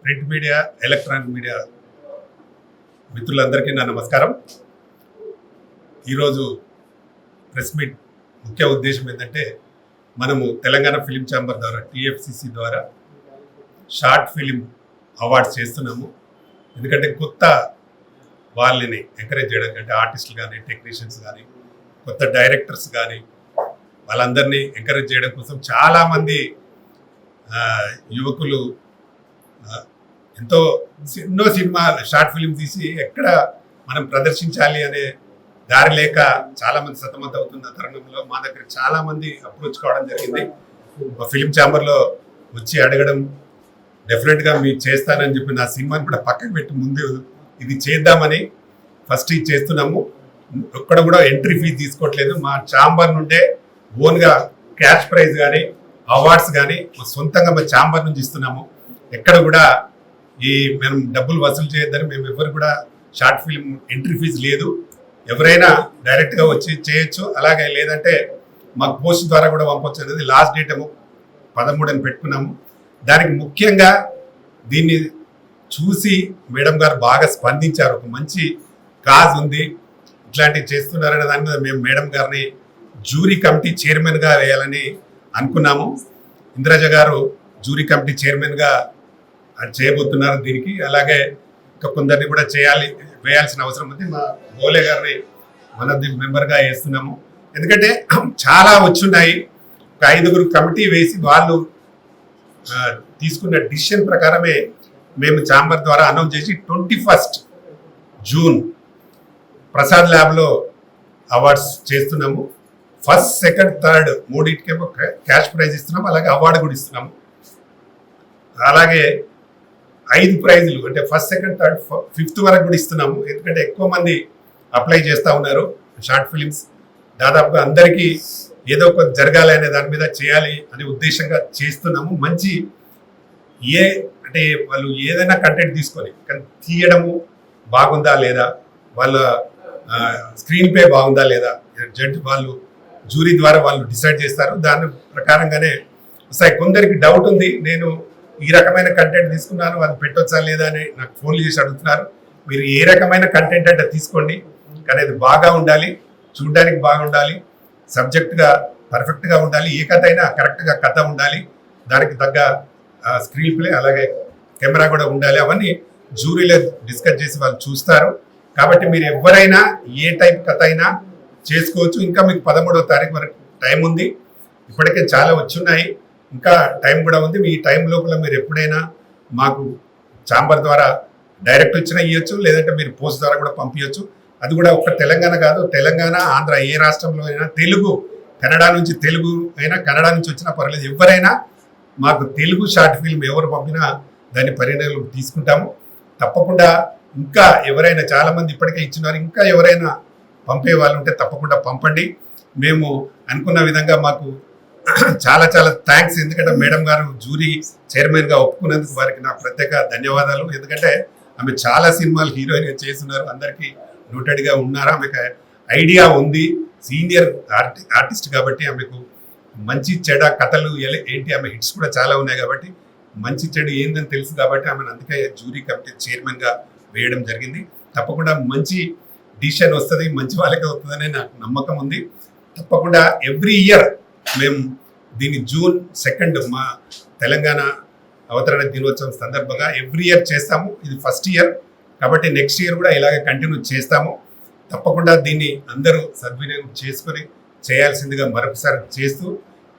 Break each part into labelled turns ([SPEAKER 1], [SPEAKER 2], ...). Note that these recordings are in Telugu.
[SPEAKER 1] ప్రింట్ మీడియా, ఎలక్ట్రానిక్ మీడియా మిత్రులందరికీ నా నమస్కారం. ఈరోజు ప్రెస్ మీట్ ముఖ్య ఉద్దేశం ఏంటంటే, మనము తెలంగాణ ఫిలిం ఛాంబర్ ద్వారా TFCC ద్వారా షార్ట్ ఫిలిం అవార్డ్స్ చేస్తున్నాము. ఎందుకంటే కొత్త వాళ్ళని ఎంకరేజ్ చేయడం కంటే ఆర్టిస్టులు కానీ, టెక్నీషియన్స్ కానీ, కొత్త డైరెక్టర్స్ కానీ వాళ్ళందరినీ ఎంకరేజ్ చేయడం కోసం చాలామంది యువకులు ఎన్నో సినిమా షార్ట్ ఫిలిం తీసి ఎక్కడ మనం ప్రదర్శించాలి అనే దారి లేక చాలామంది సతమతం అవుతున్న తరుణంలో మా దగ్గర చాలామంది అప్రోచ్ కావడం జరిగింది. ఫిలిం ఛాంబర్లో వచ్చి అడగడం, డెఫినెట్గా మీరు చేస్తానని చెప్పి నా సినిమాని కూడా పక్కకు పెట్టి ముందు ఇది చేద్దామని ఫస్ట్ ఇది చేస్తున్నాము. ఒక్కడ కూడా ఎంట్రీ ఫీజు తీసుకోవట్లేదు. మా ఛాంబర్ నుండే ఓన్గా క్యాష్ ప్రైజ్ కానీ, అవార్డ్స్ కానీ సొంతంగా మా ఛాంబర్ నుంచి ఇస్తున్నాము. ఎక్కడ కూడా మేము డబ్బులు వసూలు చేయొద్దని మేము ఎవరు కూడా షార్ట్ ఫిల్మ్ ఎంట్రీ ఫీజు లేదు. ఎవరైనా డైరెక్ట్గా వచ్చి చేయొచ్చు. అలాగే లేదంటే మాకు పోస్ట్ ద్వారా కూడా పంపొచ్చు అనేది లాస్ట్ డేట్ ఏమో 13 అని పెట్టుకున్నాము. దానికి ముఖ్యంగా దీన్ని చూసి మేడం గారు బాగా స్పందించారు. ఒక మంచి కాజ్ ఉంది, ఇట్లాంటివి చేస్తున్నారనే దాని మీద మేము మేడం గారిని జ్యూరీ కమిటీ చైర్మన్గా వేయాలని అనుకున్నాము. ఇంద్రజ గారు జ్యూరీ కమిటీ చైర్మన్గా చేయబోతున్నారు దీనికి. అలాగే ఇంకా కొందరిని కూడా వేయాల్సిన అవసరం ఉంది. మా గోలే గారిని మన మెంబర్గా వేస్తున్నాము. ఎందుకంటే చాలా వచ్చున్నాయి. ఒక 5గురు కమిటీ వేసి వాళ్ళు తీసుకున్న డిసిషన్ ప్రకారమే మేము ఛాంబర్ ద్వారా అనౌన్స్ చేసి 21 జూన్ ప్రసాద్ ల్యాబ్లో అవార్డ్స్ చేస్తున్నాము. ఫస్ట్, సెకండ్, థర్డ్ మూడింటికేమో క్యాష్ ప్రైజ్ ఇస్తున్నాము. అలాగే అవార్డు కూడా ఇస్తున్నాము. అలాగే 5 ప్రైజులు అంటే ఫస్ట్, సెకండ్, థర్డ్, ఫిఫ్త్ వరకు కూడా ఇస్తున్నాము. ఎందుకంటే ఎక్కువ మంది అప్లై చేస్తూ ఉన్నారు షార్ట్ ఫిలిమ్స్. దాదాపుగా అందరికీ ఏదో ఒక జరగాలి అనే దాని మీద చేయాలి అనే ఉద్దేశంగా చేస్తున్నాము. మంచి అంటే వాళ్ళు ఏదైనా కంటెంట్ తీసుకొని కానీ తీయడము బాగుందా లేదా, వాళ్ళ స్క్రీన్ ప్లే బాగుందా లేదా, వాళ్ళు జ్యూరీ ద్వారా వాళ్ళు డిసైడ్ చేస్తారు. దాని ప్రకారంగానే వస్తాయి. కొందరికి డౌట్ ఉంది, నేను ఈ రకమైన కంటెంట్ తీసుకున్నాను, అది పెట్టొచ్చా లేదా అని నాకు ఫోన్లు చేసి అడుగుతున్నారు. మీరు ఏ రకమైన కంటెంట్ అంటే తీసుకోండి, కానీ అది బాగా ఉండాలి, చూడడానికి బాగుండాలి, సబ్జెక్ట్గా పర్ఫెక్ట్గా ఉండాలి. ఏ కథ అయినా కరెక్ట్గా కథ ఉండాలి, దానికి తగ్గ స్క్రీన్ ప్లే అలాగే కెమెరా కూడా ఉండాలి. అవన్నీ జ్యూరీలో డిస్కస్ చేసి వాళ్ళు చూస్తారు. కాబట్టి మీరు ఎవరైనా ఏ టైప్ కథ అయినా చేసుకోవచ్చు. ఇంకా మీకు 13వ తారీఖు వరకు టైం ఉంది. ఇప్పటికే చాలా వచ్చున్నాయి, ఇంకా టైం కూడా ఉంది. మీ టైం లోపల మీరు ఎప్పుడైనా మాకు ఛాంబర్ ద్వారా డైరెక్ట్ వచ్చినా ఇవ్వచ్చు, లేదంటే మీరు పోస్ట్ ద్వారా కూడా పంపించవచ్చు. అది కూడా ఒక్క తెలంగాణ కాదు, తెలంగాణ, ఆంధ్ర ఏ రాష్ట్రంలో అయినా, తెలుగు, కన్నడ నుంచి తెలుగు అయినా, కన్నడ నుంచి వచ్చినా పర్వాలేదు. ఎవరైనా మాకు తెలుగు షార్ట్ ఫిల్మ్ ఎవరు పంపినా దాన్ని పరిగణలోకి తీసుకుంటాము. తప్పకుండా ఇంకా ఎవరైనా, చాలామంది ఇప్పటికే ఇచ్చినారు, ఇంకా ఎవరైనా పంపే వాళ్ళు ఉంటే తప్పకుండా పంపండి. మేము అనుకున్న విధంగా మాకు చాలా చాలా థ్యాంక్స్. ఎందుకంటే మేడం గారు జ్యూరీ చైర్మన్గా ఒప్పుకున్నందుకు వారికి నా ప్రత్యేక ధన్యవాదాలు. ఎందుకంటే ఆమె చాలా సినిమాలు హీరోయిన్గా చేస్తున్నారు, అందరికీ నోటెడ్గా ఉన్నారు, ఆమెకు ఐడియా ఉంది, సీనియర్ ఆర్టిస్ట్ కాబట్టి ఆమెకు మంచి చెడ కథలు ఏంటి, ఆమె హిట్స్ కూడా చాలా ఉన్నాయి కాబట్టి మంచి చెడు ఏందని తెలుసు కాబట్టి ఆమెను అందుకే జ్యూరీ కమిటీ చైర్మన్గా వేయడం జరిగింది. తప్పకుండా మంచి డిసిషన్ వస్తుంది, మంచి వాళ్ళకే వస్తుందనే నాకు నమ్మకం ఉంది. తప్పకుండా ఎవ్రీ ఇయర్ మేము దీన్ని June 2 మా తెలంగాణ అవతరణ దినోత్సవం సందర్భంగా ఎవ్రీ ఇయర్ చేస్తాము. ఇది ఫస్ట్ ఇయర్ కాబట్టి నెక్స్ట్ ఇయర్ కూడా ఇలాగే కంటిన్యూ చేస్తాము. తప్పకుండా దీన్ని అందరూ సద్వినియోగం చేసుకొని చేయాల్సిందిగా మరొకసారి చేస్తూ,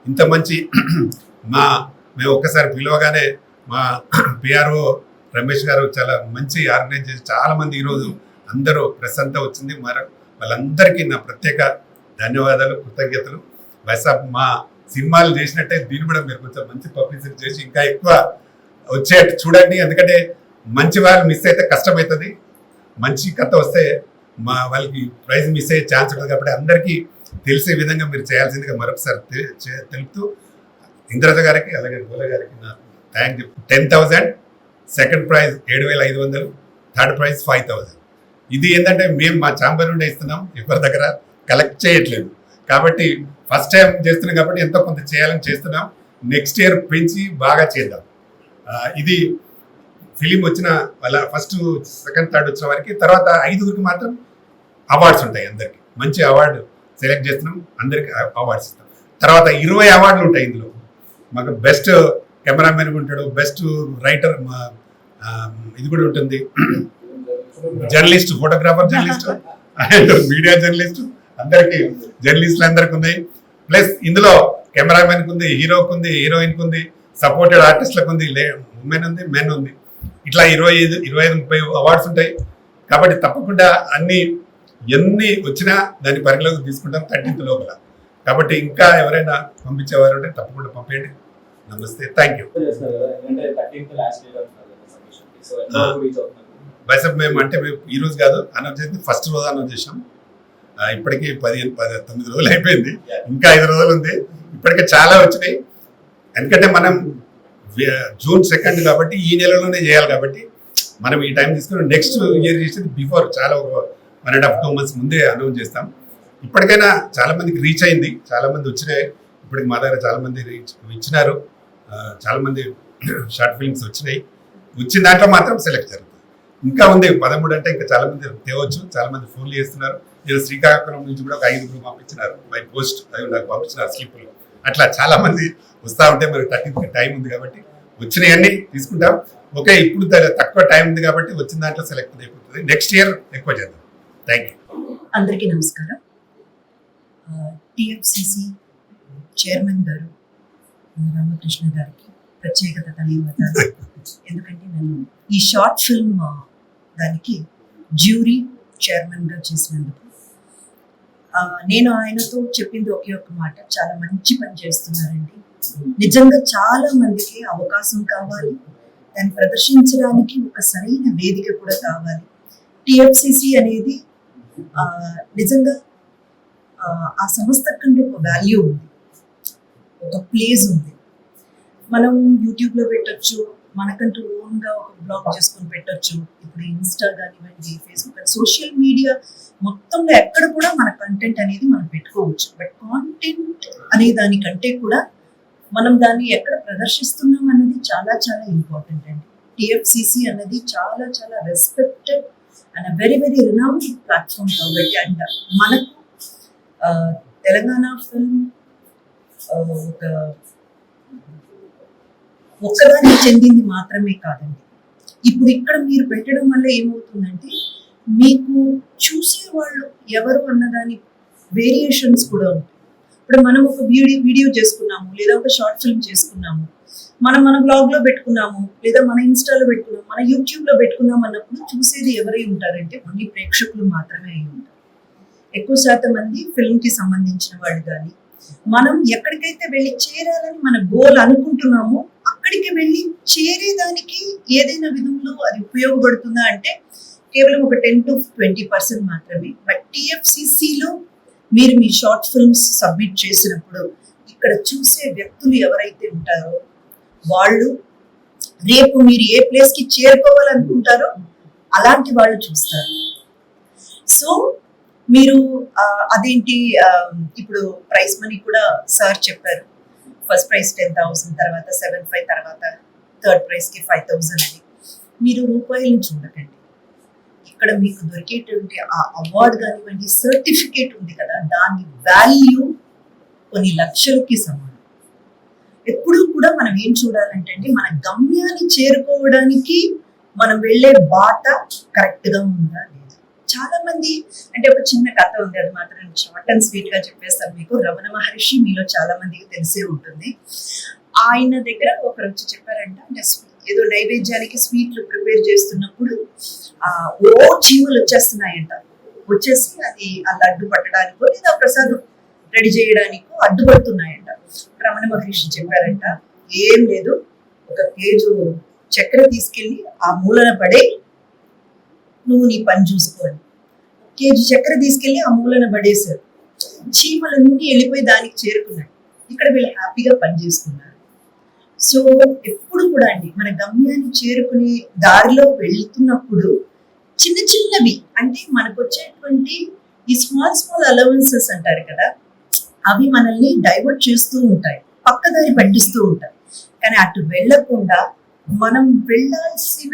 [SPEAKER 1] ఇంత మంచి మేము ఒక్కసారి పిలవగానే మా PRO రమేష్ గారు చాలా మంచి ఆర్గనైజ్ చేసి చాలామంది ఈరోజు అందరూ ప్రెస్ అంతా వచ్చింది. వాళ్ళందరికీ నా ప్రత్యేక ధన్యవాదాలు, కృతజ్ఞతలు. వైసాబ్ మా సినిమాలు చేసినట్టే దీన్ని కూడా మీరు కొంచెం మంచి పబ్లిసిటీ చేసి ఇంకా ఎక్కువ వచ్చేట్టు చూడండి. ఎందుకంటే మంచి వాళ్ళు మిస్ అయితే కష్టమవుతుంది, మంచి కథ వస్తే వాళ్ళకి ప్రైజ్ మిస్ అయ్యే ఛాన్స్ ఉంటుంది. కాబట్టి అందరికీ తెలిసే విధంగా మీరు చేయాల్సిందిగా మరొకసారి తెలుపుతూ, ఇంద్రజ గారికి అలాగే గోల గారికి నా thank you. 10,000, second prize 7,500, third prize 5,000. ఇది ఏంటంటే మేము మా ఛాంబర్ నుండి ఇస్తున్నాం, ఎవరి దగ్గర కలెక్ట్ చేయట్లేదు. కాబట్టి ఫస్ట్ టైం చేస్తున్నాం కాబట్టి ఎంతో కొంత చేయాలని చేస్తున్నాం. నెక్స్ట్ ఇయర్ పెంచి బాగా చేద్దాం. ఇది ఫిలిం వచ్చిన వాళ్ళ ఫస్ట్ సెకండ్ థర్డ్ వచ్చిన వారికి తర్వాత 5గురికి మాత్రం అవార్డ్స్ ఉంటాయి. అందరికి మంచి అవార్డు సెలెక్ట్ చేస్తున్నాం, అందరికి అవార్డ్స్ ఇస్తాం. తర్వాత 20 అవార్డులు ఉంటాయి ఇందులో. మాకు బెస్ట్ కెమెరామెన్ ఉంటాడు, బెస్ట్ రైటర్ ఇది కూడా ఉంటుంది, journalist, photographer journalist and media journalist, అందరికి జర్నలిస్టులు అందరికి ఉన్నాయి. ప్లస్ ఇందులో కెమెరామెన్కి ఉంది, హీరోకి ఉంది, హీరోయిన్కి ఉంది, సపోర్టెడ్ ఆర్టిస్టులకు ఉంది, ఉమెన్ ఉంది, మెన్ ఉంది. ఇట్లా 25-30 అవార్డ్స్ ఉంటాయి. కాబట్టి తప్పకుండా ఎన్ని వచ్చినా దాన్ని పరిగణలోకి తీసుకుంటాం 13th లోపల. కాబట్టి ఇంకా ఎవరైనా పంపించేవారు ఉంటే తప్పకుండా పంపేయండి. నమస్తే, థ్యాంక్ యూ. బైసప్ మేము ఈ రోజు కాదు అనౌన్స్ చేసి ఫస్ట్ రోజు అనౌన్స్ చేసాం. ఇప్పటికీ 19 రోజులు అయిపోయింది, ఇంకా 5 రోజులు ఉంది. ఇప్పటికే చాలా వచ్చినాయి. ఎందుకంటే మనం June 2 కాబట్టి ఈ నెలలోనే చేయాలి. కాబట్టి మనం ఈ టైం తీసుకుని నెక్స్ట్ ఇయర్ చేసేది బిఫోర్ చాలా 1.5-2 months ముందే అనౌన్స్ చేస్తాం. ఇప్పటికైనా చాలా మందికి రీచ్ అయింది, చాలా మంది వచ్చినాయి. ఇప్పటికి మా దగ్గర చాలా మంది ఇచ్చినారు, చాలా మంది షార్ట్ ఫిల్మ్స్ వచ్చినాయి. వచ్చిన దాంట్లో మాత్రం సెలెక్ట్ జరుగుతుంది. ఇంకా ఉంది 13 అంటే ఇంకా చాలా మంది తేవచ్చు. చాలా మంది ఫోన్లు చేస్తున్నారు. నేను శ్రీకాకుళం నుంచి కూడా ఒక 5 పంపించినారు బై పోస్ట్, అవి నాకు పంపించినారు స్లిప్పులు. అట్లా చాలా మంది వస్తూ ఉంటే మరి 13th టైం ఉంది కాబట్టి వచ్చినాయన్నీ తీసుకుంటాం. ఓకే, ఇప్పుడు తక్కువ టైం ఉంది కాబట్టి వచ్చిన దాంట్లో సెలెక్ట్ అయిపోతుంది. నెక్స్ట్ ఇయర్ ఎక్కువ చేద్దాం. Thank you.
[SPEAKER 2] అందరికీ నమస్కారం. టిఎఫ్సిసి చైర్మన్ గారు రామకృష్ణ గారికి ప్రత్యేకత ధన్యవాదాలు. ఎందుకంటే నేను ఈ షార్ట్ ఫిల్మ్ దానికి జ్యూరీ చైర్మన్గా చేసినందుకు నేను ఆయనతో చెప్పింది ఒకే ఒక మాట, చాలా మంచి పని చేస్తున్నారండి. నిజంగా చాలా మందికి అవకాశం కావాలి, దాన్ని ప్రదర్శించడానికి ఒక సరైన వేదిక కూడా కావాలి. టిఎఫ్సిసి అనేది నిజంగా ఆ సంస్థ కంటే ఒక వాల్యూ ఉంది, ఒక ప్లేస్ ఉంది. మనం యూట్యూబ్లో పెట్టచ్చు, మనకంటూ ఓన్గా ఒక బ్లాగ్ చేసుకొని పెట్టచ్చు. ఇప్పుడు ఇన్స్టా కానివ్వండి, ఫేస్బుక్, సోషల్ మీడియా మొత్తంలో ఎక్కడ కూడా మన కంటెంట్ అనేది మనం పెట్టుకోవచ్చు. బట్ కాంటెంట్ అనే దానికంటే కూడా మనం దాన్ని ఎక్కడ ప్రదర్శిస్తున్నాం అనేది చాలా చాలా ఇంపార్టెంట్ అండి. టిఎఫ్సిసి అనేది చాలా చాలా respected and very very renowned platform కాబట్టి, అండ్ మనకు తెలంగాణ ఫిల్మ్ ఒక్కదానికి చెందింది మాత్రమే కాదండి. ఇప్పుడు ఇక్కడ మీరు పెట్టడం వల్ల ఏమవుతుందంటే మీకు చూసేవాళ్ళు ఎవరు అన్నదాని వేరియేషన్స్ కూడా ఉంటాయి. ఇప్పుడు మనం ఒక వీడియో చేసుకున్నాము, లేదా ఒక షార్ట్ ఫిల్మ్ చేసుకున్నాము, మన బ్లాగ్లో పెట్టుకున్నాము, లేదా మన ఇన్స్టాలో పెట్టుకున్నాము, మన యూట్యూబ్లో పెట్టుకున్నాము అన్నప్పుడు చూసేది ఎవరై ఉంటారంటే ఓన్లీ ప్రేక్షకులు మాత్రమే అయి ఉంటారు. ఎక్కువ శాతం మంది ఫిల్మ్కి సంబంధించిన వాళ్ళు కానీ, మనం ఎక్కడికైతే వెళ్ళి చేరాలని మన గోల్ అనుకుంటున్నామో అక్కడికి వెళ్ళి చేరేదానికి ఏదైనా విధంలో అది ఉపయోగపడుతుందా అంటే కేవలం ఒక 10-20% మాత్రమే. బట్ టిఎఫ్సిసిలో మీరు మీ షార్ట్ ఫిల్మ్స్ సబ్మిట్ చేసినప్పుడు ఇక్కడ చూసే వ్యక్తులు ఎవరైతే ఉంటారో వాళ్ళు రేపు మీరు ఏ ప్లేస్కి చేరుకోవాలనుకుంటారో అలాంటి వాళ్ళు చూస్తారు. సో మీరు అదేంటి, ఇప్పుడు ప్రైజ్ మనీ కూడా సార్ చెప్పారు. ఫస్ట్ ప్రైజ్ 10,000, తర్వాత 7,500, తర్వాత థర్డ్ ప్రైజ్కి 5,000 అని. మీరు రూపాయలను చూడకండి, ఇక్కడ మీకు దొరికేటువంటి ఆ అవార్డు కానివ్వండి, సర్టిఫికేట్ ఉంది కదా, దాని వాల్యూ కొన్ని లక్షలకి సమానం. ఎప్పుడూ కూడా మనం ఏం చూడాలంటే అండి, మన గమ్యాన్ని చేరుకోవడానికి మనం వెళ్ళే బాట కరెక్ట్గా ఉందా లేదా. చాలా మంది అంటే ఒక చిన్న కథ ఉంది, అది మాత్రం షార్ట్ అండ్ స్వీట్ గా చెప్పేస్తాను మీకు. రమణ మహర్షి మీలో చాలా మందికి తెలిసే ఉంటుంది. ఆయన దగ్గర ఒకరు వచ్చి చెప్పారంట, అంటే ఏదో నైవేద్యానికి స్వీట్లు ప్రిపేర్ చేస్తున్నప్పుడు చీమలు వచ్చేస్తున్నాయంట. వచ్చేసి అది ఆ లడ్డు పట్టడానికో లేదా ప్రసాదం రెడీ చేయడానికో అడ్డుపడుతున్నాయంట. రమణ మహర్షి చెప్పారంట, ఏం లేదు, ఒక కేజు చక్కెర తీసుకెళ్ళి ఆ మూలన పడే, నువ్వు నీ పని చూసుకోవాలి. కేజీ చక్కెర తీసుకెళ్ళి ఆ మూలన పడేశారు. చీమలన్నీ వెళ్ళిపోయి దానికి చేరుకున్నాయి. ఇక్కడ వీళ్ళు హ్యాపీగా పని చేసుకున్నారు. సో ఎప్పుడు కూడా అండి మన గమ్యాన్ని చేరుకునే దారిలో వెళ్తున్నప్పుడు చిన్న చిన్నవి, అంటే మనకు వచ్చేటువంటి ఈ స్మాల్ అలవెన్సెస్ అంటారు కదా, అవి మనల్ని డైవర్ట్ చేస్తూ ఉంటాయి, పక్కదారి పట్టిస్తూ ఉంటాయి. కానీ అటు వెళ్లకుండా మనం వెళ్ళాల్సిన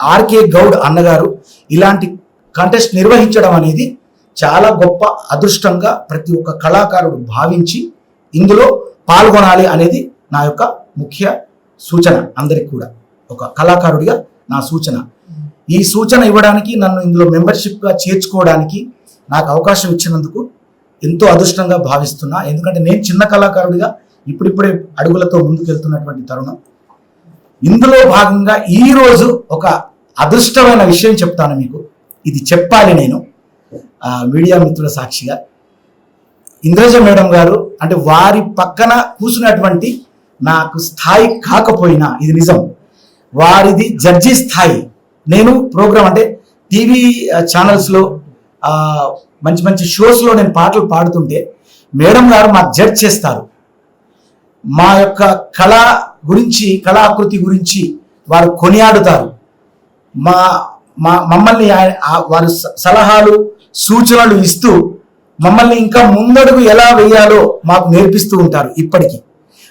[SPEAKER 3] ఆర్కే గౌడ్ అన్నగారు ఇలాంటి కంటెస్ట్ నిర్వహించడం అనేది చాలా గొప్ప అదృష్టంగా ప్రతి ఒక్క కళాకారుడు భావించి ఇందులో పాల్గొనాలి అనేది నా యొక్క ముఖ్య సూచన. అందరికి కూడా ఒక కళాకారుడిగా నా సూచన. ఈ సూచన ఇవ్వడానికి, నన్ను ఇందులో మెంబర్షిప్గా చేర్చుకోవడానికి నాకు అవకాశం ఇచ్చినందుకు ఎంతో అదృష్టంగా భావిస్తున్నా. ఎందుకంటే నేను చిన్న కళాకారుడిగా ఇప్పుడిప్పుడే అడుగులతో ముందుకు వెళ్తున్నటువంటి తరుణం. ఇందులో భాగంగా ఈరోజు ఒక అదృష్టమైన విషయం చెప్తాను మీకు. ఇది చెప్పాలి నేను మీడియా మిత్రుల సాక్షిగా. ఇంద్రజ మేడం గారు అంటే వారి పక్కన కూర్చున్నటువంటి నాకు స్థాయి కాకపోయినా ఇది నిజం, వారిది జడ్జి స్థాయి. నేను ప్రోగ్రామ్ అంటే టీవీ ఛానల్స్లో మంచి మంచి షోస్లో నేను పాటలు పాడుతుంటే మేడం గారు మాకు జడ్జ్ చేస్తారు. మా యొక్క కళ గురించి, కళాకృతి గురించి వారు కొనియాడుతారు. మమ్మల్ని వారు సలహాలు సూచనలు ఇస్తూ మమ్మల్ని ఇంకా ముందడుగు ఎలా వేయాలో మాకు నేర్పిస్తూ ఉంటారు ఇప్పటికీ.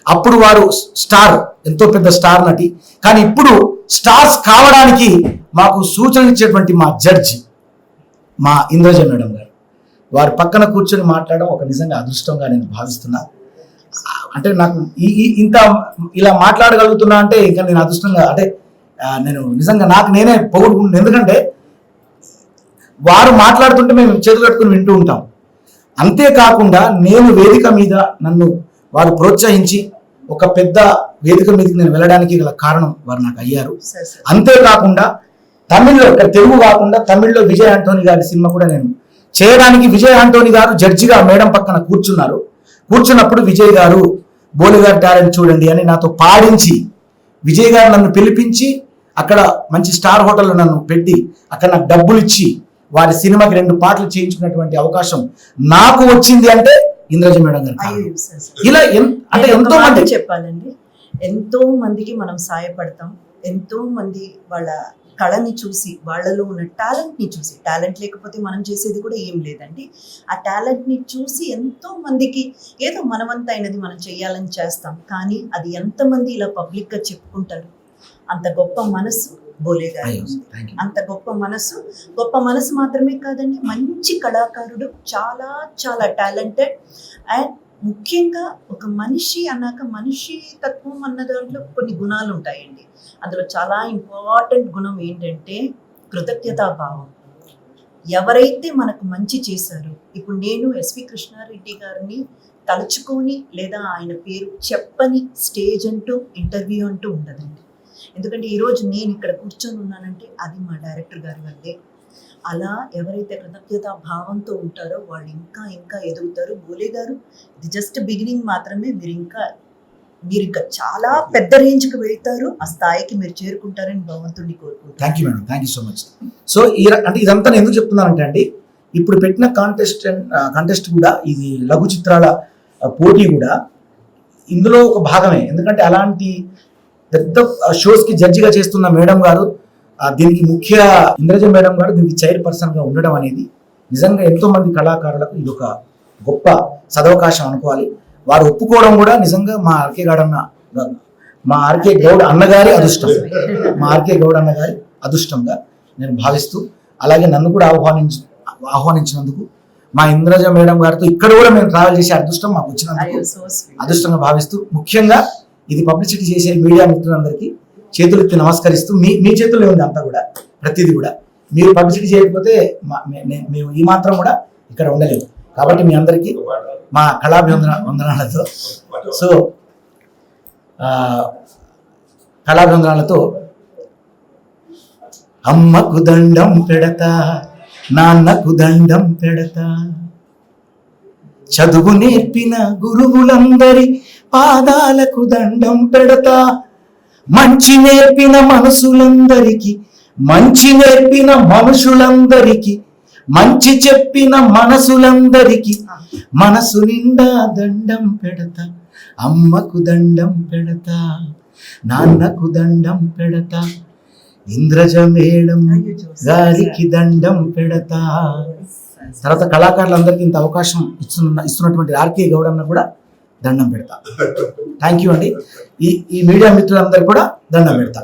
[SPEAKER 3] అప్పుడు వారు స్టార్, ఎంతో పెద్ద స్టార్ నటి, కానీ ఇప్పుడు స్టార్స్ కావడానికి మాకు సూచనలు ఇచ్చేటువంటి మా జడ్జి మా ఇంద్రజ మేడం గారు. వారి పక్కన కూర్చొని మాట్లాడడం ఒక నిజంగా అదృష్టంగా నేను భావిస్తున్నా. అంటే నాకు ఇంత ఇలా మాట్లాడగలుగుతున్నా అంటే ఇంకా నేను అదృష్టంగా, అంటే నేను నిజంగా నాకు నేనే పొగుడుకుంటున్నాను. ఎందుకంటే వారు మాట్లాడుతుంటే మేము చేతులు కట్టుకుని వింటూ ఉంటాం. అంతేకాకుండా నేను వేదిక మీద నన్ను వారు ప్రోత్సహించి ఒక పెద్ద వేదిక మీదకి నేను వెళ్ళడానికి గల కారణం వారు నాకు అయ్యారు. అంతేకాకుండా తమిళ్లో, ఇక్కడ తెలుగు కాకుండా తమిళ్లో విజయ్ ఆంటోనీ గారి సినిమా కూడా నేను చేయడానికి విజయ్ ఆంటోనీ గారు జడ్జిగా మేడం పక్కన కూర్చున్నారు. కూర్చున్నప్పుడు విజయ్ గారు బోలి గారి టాలెంట్ చూడండి అని నాతో పాడించి, విజయ్ గారు నన్ను పిలిపించి అక్కడ మంచి స్టార్ హోటల్లో నన్ను పెట్టి అక్కడ నాకు డబ్బులు ఇచ్చి వారి సినిమాకి 2 పాటలు చేయించుకున్నటువంటి అవకాశం నాకు వచ్చింది అంటే ఇంద్రజ మేడం గారు. ఇలా అంటే ఎంతో మంది
[SPEAKER 2] చెప్పాలండి, ఎంతో మందికి మనం సాయపడతాం. ఎంతో మంది వాళ్ళ కళని చూసి, వాళ్ళలో ఉన్న టాలెంట్ని చూసి, టాలెంట్ లేకపోతే మనం చేసేది కూడా ఏం లేదండి. ఆ టాలెంట్ని చూసి ఎంతో మందికి ఏదో మనవంతైనది మనం చేయాలని చేస్తాం. కానీ అది ఎంతమంది ఇలా పబ్లిక్గా చెప్పుకుంటారు. అంత గొప్ప మనసు బోలే గారి, అంత గొప్ప మనసు మాత్రమే కాదండి, మంచి కళాకారుడు, చాలా చాలా టాలెంటెడ్. అండ్ ముఖ్యంగా ఒక మనిషి అన్నాక మనిషి తత్వం అన్న దాంట్లో కొన్ని గుణాలు ఉంటాయండి. అందులో చాలా ఇంపార్టెంట్ గుణం ఏంటంటే కృతజ్ఞతాభావం. ఎవరైతే మనకు మంచి చేశారో, ఇప్పుడు నేను ఎస్వి కృష్ణారెడ్డి గారిని తలుచుకొని లేదా ఆయన పేరు చెప్పని స్టేజ్ అంటూ, ఇంటర్వ్యూ అంటూ ఉండదండి. ఎందుకంటే ఈరోజు నేను ఇక్కడ కూర్చొని ఉన్నానంటే అది మా డైరెక్టర్ గారి వల్లే. అలా ఎవరైతే కృతజ్ఞతా భావంతో ఉంటారో వాళ్ళు ఇంకా ఇంకా ఎదుగుతారు. బోలే గారు, ఇది జస్ట్ బిగినింగ్ మాత్రమే. మీరు ఇంకా చాలా పెద్ద రేంజ్కి వెళ్తారు. ఆ స్థాయికి మీరు చేరుకుంటారని భగవంతుడిని కోరుకుంటారు.
[SPEAKER 3] Thank you madam, thank you so much. So అంటే ఇదంతా నేను ఎందుకు చెప్తున్నానంటే అండి, ఇప్పుడు పెట్టిన కాంటెస్ట్ కూడా, ఇది లఘు చిత్రాల పోటీ కూడా ఇందులో ఒక భాగమే. ఎందుకంటే అలాంటి పెద్ద షోస్కి జడ్జిగా చేస్తున్న మేడం గారు, దీనికి ముఖ్య ఇంద్రజ మేడం గారు దీనికి చైర్పర్సన్గా ఉండడం అనేది నిజంగా ఎంతో మంది కళాకారులకు ఇది ఒక గొప్ప సదవకాశం అనుకోవాలి. వారు ఒప్పుకోవడం కూడా నిజంగా మా ఆర్కే గౌడ్ అన్నగారి అదృష్టం, మా ఆర్కే గౌడ్ అన్నగారి అదృష్టంగా నేను భావిస్తూ, అలాగే నన్ను కూడా ఆహ్వానించినందుకు మా ఇంద్రజ మేడం గారితో ఇక్కడ కూడా మేము ట్రావెల్ చేసే అదృష్టం మాకు వచ్చినందుకు అదృష్టంగా భావిస్తూ, ముఖ్యంగా ఇది పబ్లిసిటీ చేసే మీడియా మిత్రులందరికీ చేతులెత్తి నమస్కరిస్తూ, మీ చేతుల్లో ఉంది అంతా కూడా, ప్రతిదీ కూడా. మీరు పబ్లిసిటీ చేయకపోతే మేము ఈ మాత్రం కూడా ఇక్కడ ఉండలేము. కాబట్టి మీ అందరికీ మా కళాభివందనాలతో, సో కళాభివందనాలతో అమ్మకు దండం పెడతా, నాన్నకు దండం పెడతా, చదువు నేర్పిన గురువులందరి పాదాలకు దండం పెడతా, మంచి నేర్పిన మనుషులందరికీ, మంచి నేర్పిన మనుషులందరికీ, మంచి చెప్పిన మనసులందరికీ మనసు నిండా దండం పెడతా, అమ్మకు దండం పెడతా, నాన్నకు దండం పెడతా, ఇంద్రజ మేడం గారికి దండం పెడతా. తర్వాత కళాకారులందరికీ ఇంత అవకాశం ఇస్తున్నటువంటి ఆర్కే గౌడ్ అన్న కూడా దండం పెడతా. థ్యాంక్ యూ అండి. ఈ మీడియా మిత్రులందరూ కూడా దండం పెడతా.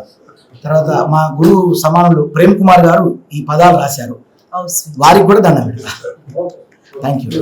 [SPEAKER 3] తర్వాత మా గురువు సమానులు ప్రేమ్ కుమార్ గారు ఈ పదాలు రాశారు,
[SPEAKER 2] అవసరం.
[SPEAKER 3] వారికి కూడా దండం పెడతా. Thank you.